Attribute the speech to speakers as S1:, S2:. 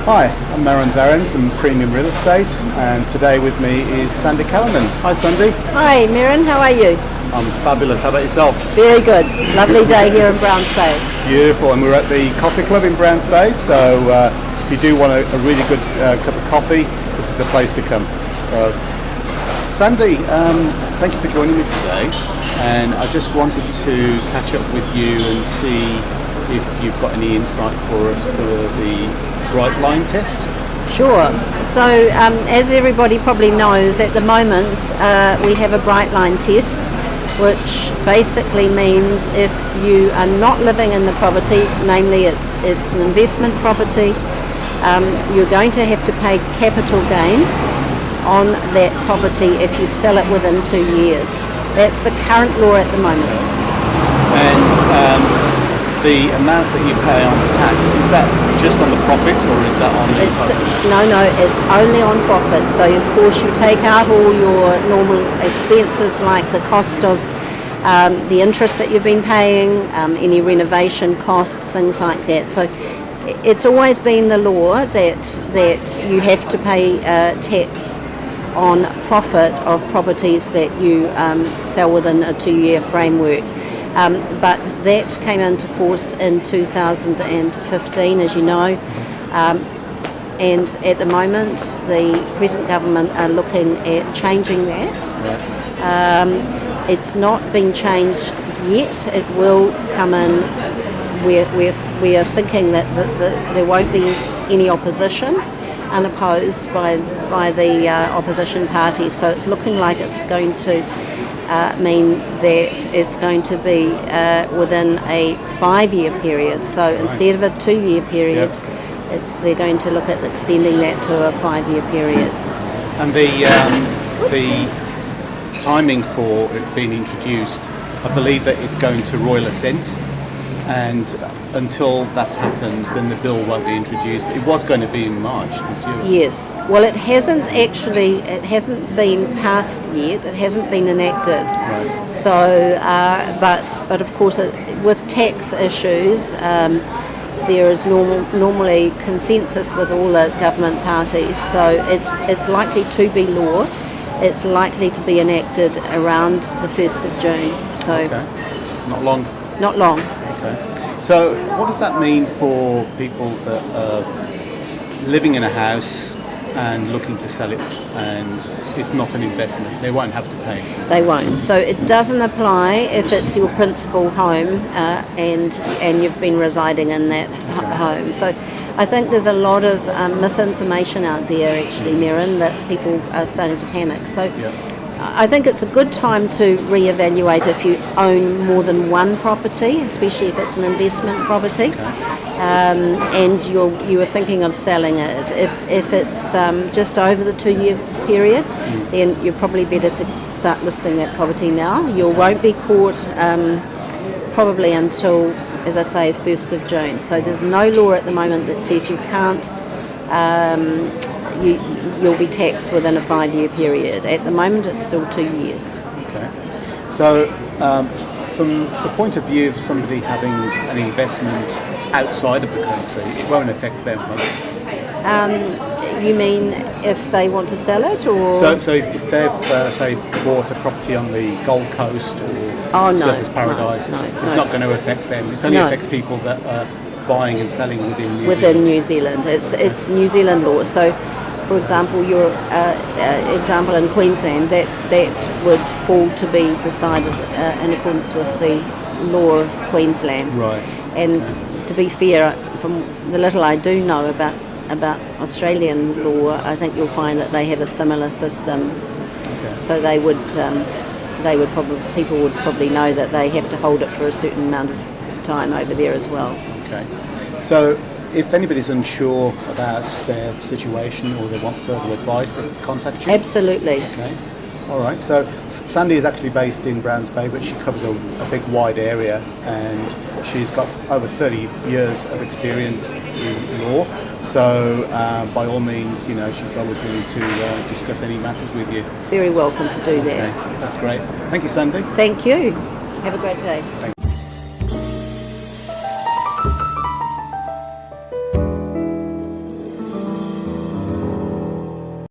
S1: Hi, I'm Maron Zaren from Premium Real Estate, and today with me is Sandy Callanan. Hi Sandy.
S2: Hi Maron, how are you?
S1: I'm fabulous, how about yourself?
S2: Very good. Lovely day here in Browns Bay.
S1: Beautiful, and we're at the Coffee Club in Browns Bay, so if you do want a really good cup of coffee, this is the place to come. Sandy, thank you for joining me today, and I just wanted to catch up with you and see if you've got any insight for us for the bright line test.
S2: Sure. So as everybody probably knows, at the moment we have a bright line test, which basically means if you are not living in the property, namely it's an investment property, you're going to have to pay capital gains on that property if you sell it within 2 years. That's the current law at the moment.
S1: And the amount that you pay on tax, is that just on the profit or is that on the
S2: No, it's only on profit. So of course you take out all your normal expenses like the cost of the interest that you've been paying, any renovation costs, things like that. So it's always been the law that you have to pay tax on profit of properties that you sell within a 2-year framework. But that came into force in 2015, as you know, and at the moment the present government are looking at changing that. It's not been changed yet. It will come in. We are thinking that there won't be any opposition, unopposed by the opposition party. So it's looking like it's going to mean that it's going to be within a 5-year period. So instead of a 2-year period, they're going to look at extending that to a 5-year period.
S1: And the timing for it being introduced, I believe that it's going to royal assent, and until that happens, then the bill won't be introduced. But it was going to be in March this year.
S2: Yes. Well, it hasn't been passed yet. It hasn't been enacted.
S1: Right.
S2: So, but of course, with tax issues, there is normally consensus with all the government parties. So it's likely to be law. It's likely to be enacted around the 1st of June. So,
S1: not long.
S2: Not long.
S1: Okay. So what does that mean for people that are living in a house and looking to sell it, and it's not an investment? They won't have to pay.
S2: They won't. So it doesn't apply if it's your principal home and you've been residing in that home. So I think there's a lot of misinformation out there actually, Maron, that people are starting to panic. So I think it's a good time to reevaluate if you own more than one property, especially if it's an investment property, and you are thinking of selling it. If it's just over the 2-year period, then you're probably better to start listing that property now. You won't be caught probably until, as I say, 1st of June. So there's no law at the moment that says you can't. You'll be taxed within a 5-year period. At the moment, it's still 2 years.
S1: Okay. So, from the point of view of somebody having an investment outside of the country, it won't affect them, will it?
S2: You mean if they want to sell it, or?
S1: So if they've, say, bought a property on the Gold Coast or Surfers Paradise, it's not going to affect them. It only affects people that are buying and selling within New Zealand.
S2: It's New Zealand law. So, for example, your example in Queensland, that would fall to be decided in accordance with the law of Queensland.
S1: Right.
S2: And to be fair, from the little I do know about Australian law, I think you'll find that they have a similar system.
S1: Okay.
S2: So people would probably know that they have to hold it for a certain amount of time over there as well.
S1: Okay. So if anybody's unsure about their situation or they want further advice, they can contact you?
S2: Absolutely.
S1: Okay. All right. So Sandy is actually based in Browns Bay, but she covers a big, wide area, and she's got over 30 years of experience in law. So by all means, she's always willing to discuss any matters with you.
S2: Very welcome to do that.
S1: Okay. That's great. Thank you, Sandy.
S2: Thank you. Have a great day.
S1: Thank you.